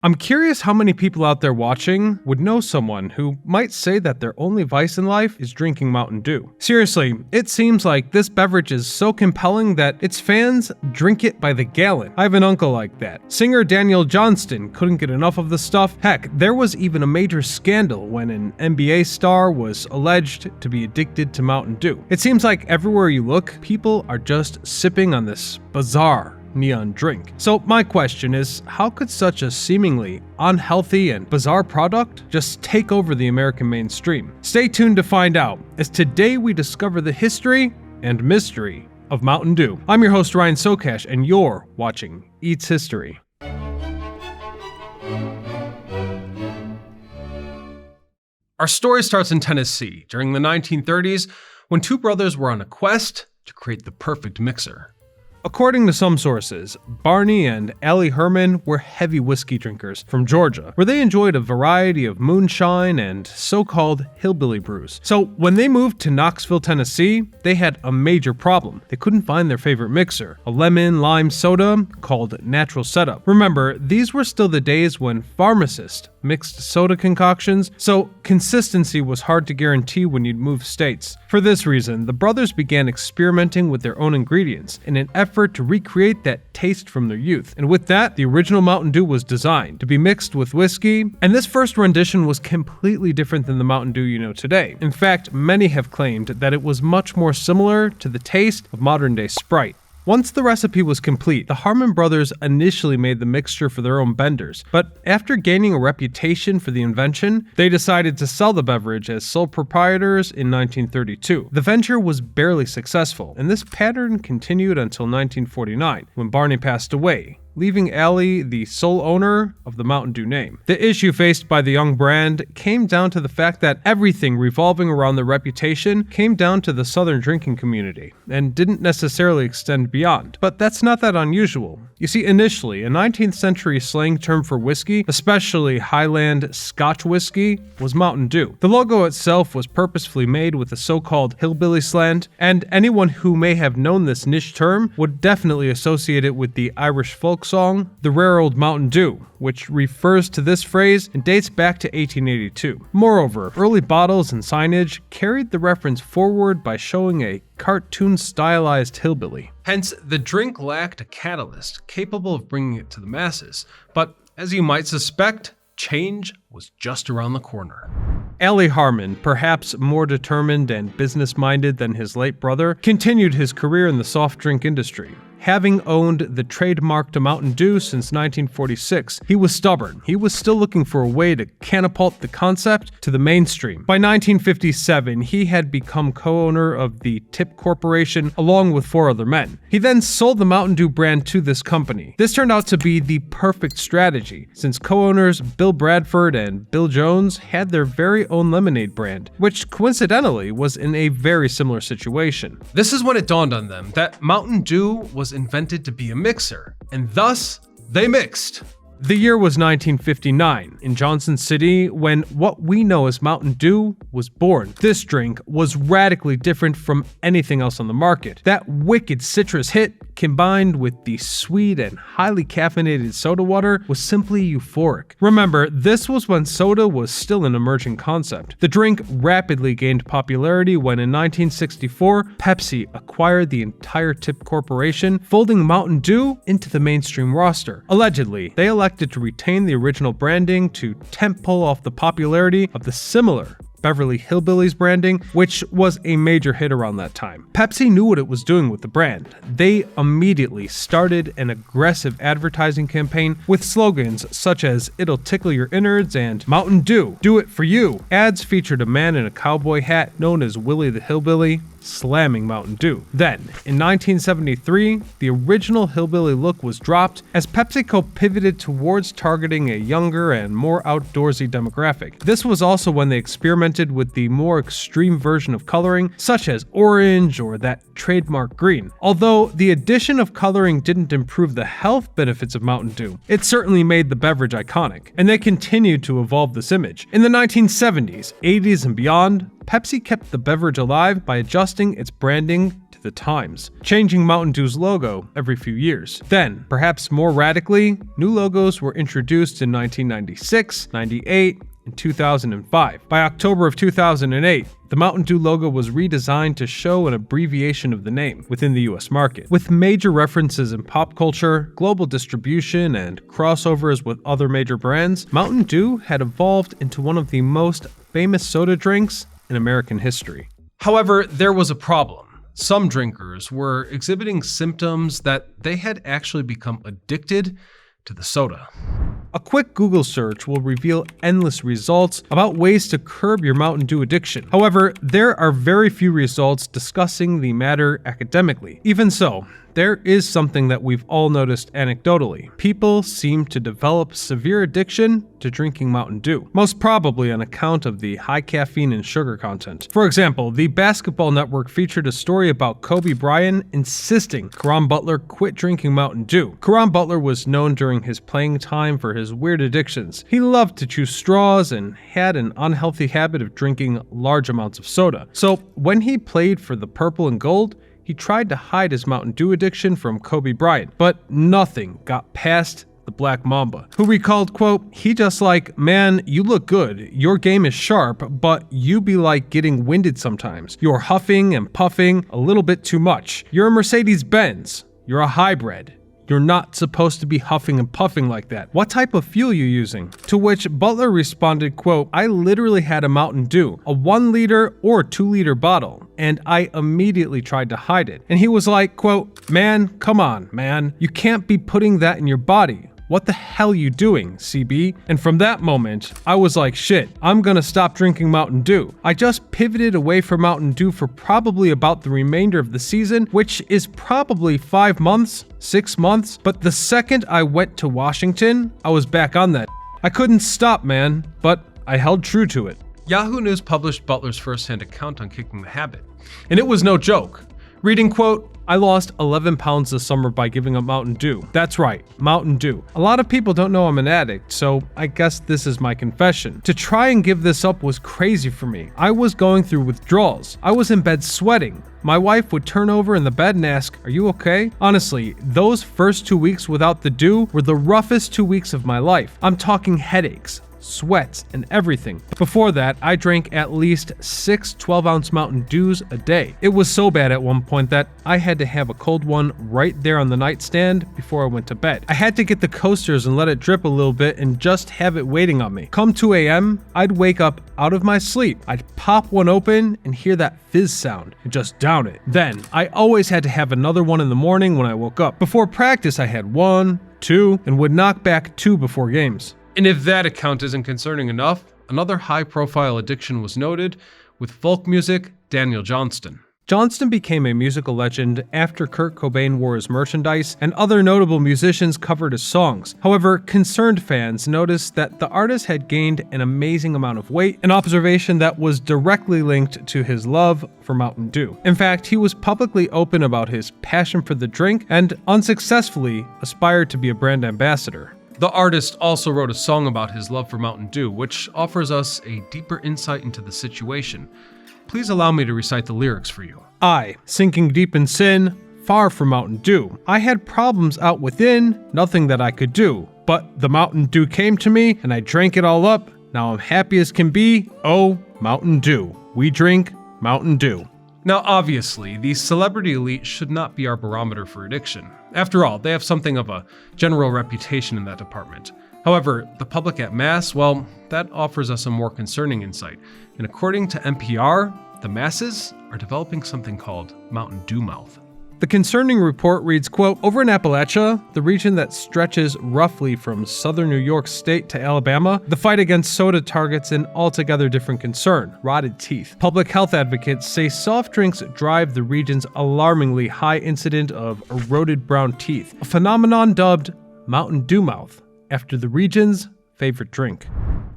I'm curious how many people out there watching would know someone who might say that their only vice in life is drinking Mountain Dew. Seriously, it seems like this beverage is so compelling that its fans drink it by the gallon. I have an uncle like that. Singer Daniel Johnston couldn't get enough of the stuff. Heck, there was even a major scandal when an NBA star was alleged to be addicted to Mountain Dew. It seems like everywhere you look, people are just sipping on this bizarre neon drink. So my question is, how could such a seemingly unhealthy and bizarre product just take over the American mainstream? Stay tuned to find out, as today we discover the history and mystery of Mountain Dew. I'm your host Ryan Socash, and you're watching Eats History. Our story starts in Tennessee during the 1930s when two brothers were on a quest to create the perfect mixer. According to some sources, Barney and Ally Hartman were heavy whiskey drinkers from Georgia, where they enjoyed a variety of moonshine and so-called hillbilly brews. So when they moved to Knoxville, Tennessee, they had a major problem. They couldn't find their favorite mixer, a lemon-lime soda called Natural Setup. Remember, these were still the days when pharmacists mixed soda concoctions, so consistency was hard to guarantee when you'd move states. For this reason, the brothers began experimenting with their own ingredients in an effort to recreate that taste from their youth. And with that, the original Mountain Dew was designed to be mixed with whiskey, and this first rendition was completely different than the Mountain Dew you know today. In fact, many have claimed that it was much more similar to the taste of modern-day Sprite. Once the recipe was complete, the Hartman brothers initially made the mixture for their own vendors, but after gaining a reputation for the invention, they decided to sell the beverage as sole proprietors in 1932. The venture was barely successful, and this pattern continued until 1949, when Barney passed away, leaving Ally the sole owner of the Mountain Dew name. The issue faced by the young brand came down to the fact that everything revolving around the reputation came down to the southern drinking community, and didn't necessarily extend beyond. But that's not that unusual. You see, initially, a 19th century slang term for whiskey, especially Highland Scotch whiskey, was Mountain Dew. The logo itself was purposefully made with a so-called hillbilly slant, and anyone who may have known this niche term would definitely associate it with the Irish folk song, The Rare Old Mountain Dew, which refers to this phrase and dates back to 1882. Moreover, early bottles and signage carried the reference forward by showing a cartoon-stylized hillbilly. Hence, the drink lacked a catalyst capable of bringing it to the masses. But as you might suspect, change was just around the corner. Ally Hartman, perhaps more determined and business-minded than his late brother, continued his career in the soft drink industry. Having owned the trademarked Mountain Dew since 1946, he was stubborn. He was still looking for a way to catapult the concept to the mainstream. By 1957, he had become co-owner of the Tip Corporation along with 4 other men. He then sold the Mountain Dew brand to this company. This turned out to be the perfect strategy, since co-owners Bill Bridgforth and Bill Jones had their very own lemonade brand, which coincidentally was in a very similar situation. This is when it dawned on them that Mountain Dew was invented to be a mixer, and thus they mixed. The year was 1959 in Johnson City when what we know as Mountain Dew was born. This drink was radically different from anything else on the market. That wicked citrus hit, combined with the sweet and highly caffeinated soda water, was simply euphoric. Remember, this was when soda was still an emerging concept. The drink rapidly gained popularity when in 1964, Pepsi acquired the entire Tip Corporation, folding Mountain Dew into the mainstream roster. Allegedly, they elected to retain the original branding to pull off the popularity of the similar Beverly Hillbillies branding, which was a major hit around that time. Pepsi knew what it was doing with the brand. They immediately started an aggressive advertising campaign with slogans such as "It'll tickle your innards" and "Mountain Dew, do it for you." Ads featured a man in a cowboy hat known as Willie the Hillbilly slamming Mountain Dew. Then, in 1973, the original hillbilly look was dropped as PepsiCo pivoted towards targeting a younger and more outdoorsy demographic. This was also when they experimented with the more extreme version of coloring, such as orange or that trademark green. Although the addition of coloring didn't improve the health benefits of Mountain Dew, it certainly made the beverage iconic, and they continued to evolve this image. In the 1970s, 80s, and beyond, Pepsi kept the beverage alive by adjusting its branding to the times, changing Mountain Dew's logo every few years. Then, perhaps more radically, new logos were introduced in 1996, 98, and 2005. By October of 2008, the Mountain Dew logo was redesigned to show an abbreviation of the name within the US market. With major references in pop culture, global distribution, and crossovers with other major brands, Mountain Dew had evolved into one of the most famous soda drinks in American history. However, there was a problem. Some drinkers were exhibiting symptoms that they had actually become addicted to the soda. A quick Google search will reveal endless results about ways to curb your Mountain Dew addiction. However, there are very few results discussing the matter academically. Even so, there is something that we've all noticed anecdotally. People seem to develop severe addiction to drinking Mountain Dew, most probably on account of the high caffeine and sugar content. For example, the Basketball Network featured a story about Kobe Bryant insisting Caron Butler quit drinking Mountain Dew. Caron Butler was known during his playing time for his weird addictions. He loved to chew straws and had an unhealthy habit of drinking large amounts of soda. So when he played for the Purple and Gold, he tried to hide his Mountain Dew addiction from Kobe Bryant, but nothing got past the Black Mamba, who recalled, quote, "He just like, man, you look good, your game is sharp, but you be like getting winded sometimes. You're huffing and puffing a little bit too much. You're a Mercedes-Benz. You're a hybrid. You're not supposed to be huffing and puffing like that. What type of fuel you using?" To which Butler responded, quote, "I literally had a Mountain Dew, a 1 liter or 2 liter bottle, and I immediately tried to hide it." And he was like, quote, "Man, come on, man. You can't be putting that in your body. What the hell you doing, CB?" And from that moment, I was like, shit, I'm gonna stop drinking Mountain Dew. I just pivoted away from Mountain Dew for probably about the remainder of the season, which is probably 5 months, 6 months. But the second I went to Washington, I was back on that. I couldn't stop, man, but I held true to it. Yahoo News published Butler's first-hand account on kicking the habit, and it was no joke. Reading, quote, "I lost 11 pounds this summer by giving up Mountain Dew." That's right, Mountain Dew. A lot of people don't know I'm an addict, so I guess this is my confession. To try and give this up was crazy for me. I was going through withdrawals. I was in bed sweating. My wife would turn over in the bed and ask, "Are you okay?" Honestly, those first 2 weeks without the Dew were the roughest 2 weeks of my life. I'm talking headaches, sweats, and everything. Before that, I drank at least 6 12-ounce Mountain Dews a day. It was so bad at one point that I had to have a cold one right there on the nightstand before I went to bed. I had to get the coasters and let it drip a little bit and just have it waiting on me. Come 2 a.m., I'd wake up out of my sleep. I'd pop one open and hear that fizz sound and just down it. Then, I always had to have another one in the morning when I woke up. Before practice, I had 1, 2, and would knock back 2 before games. And if that account isn't concerning enough, another high-profile addiction was noted with folk music Daniel Johnston. Johnston became a musical legend after Kurt Cobain wore his merchandise and other notable musicians covered his songs. However, concerned fans noticed that the artist had gained an amazing amount of weight, an observation that was directly linked to his love for Mountain Dew. In fact, he was publicly open about his passion for the drink and unsuccessfully aspired to be a brand ambassador. The artist also wrote a song about his love for Mountain Dew, which offers us a deeper insight into the situation. Please allow me to recite the lyrics for you. "I, sinking deep in sin, far from Mountain Dew. I had problems out within, nothing that I could do. But the Mountain Dew came to me, and I drank it all up. Now I'm happy as can be. Oh, Mountain Dew. We drink Mountain Dew." Now, obviously, the celebrity elite should not be our barometer for addiction. After all, they have something of a general reputation in that department. However, the public at mass, well, that offers us a more concerning insight. And according to NPR, the masses are developing something called Mountain Dew mouth. The concerning report reads, quote, "Over in Appalachia, the region that stretches roughly from southern New York State to Alabama, the fight against soda targets an altogether different concern: rotted teeth. Public health advocates say soft drinks drive the region's alarmingly high incidence of eroded brown teeth, a phenomenon dubbed Mountain Dew mouth, after the region's favorite drink.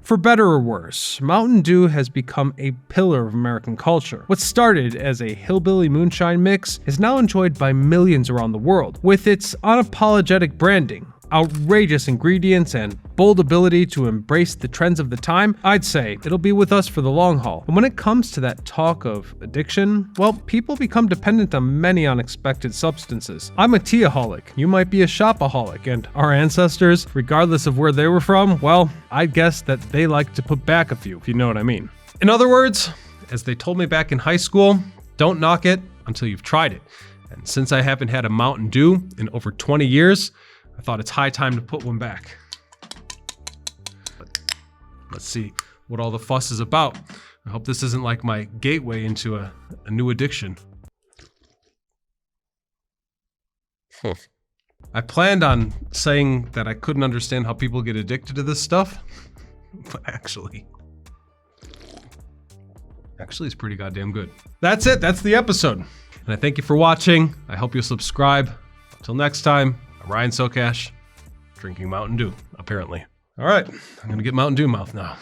For better or worse, Mountain Dew has become a pillar of American culture. What started as a hillbilly moonshine mix is now enjoyed by millions around the world. With its unapologetic branding, outrageous ingredients and bold ability to embrace the trends of the time, I'd say it'll be with us for the long haul. And when it comes to that talk of addiction, well, people become dependent on many unexpected substances. I'm a teaholic, you might be a shopaholic, and our ancestors, regardless of where they were from, well, I'd guess that they like to put back a few, if you know what I mean. In other words, as they told me back in high school, don't knock it until you've tried it. And since I haven't had a Mountain Dew in over 20 years, I thought it's high time to put one back. But let's see what all the fuss is about. I hope this isn't like my gateway into a new addiction. I planned on saying that I couldn't understand how people get addicted to this stuff, but actually it's pretty goddamn good. That's it, that's the episode. And I thank you for watching. I hope you'll subscribe. Until next time, I'm Ryan Socash, drinking Mountain Dew, apparently. All right, I'm gonna get Mountain Dew mouth now.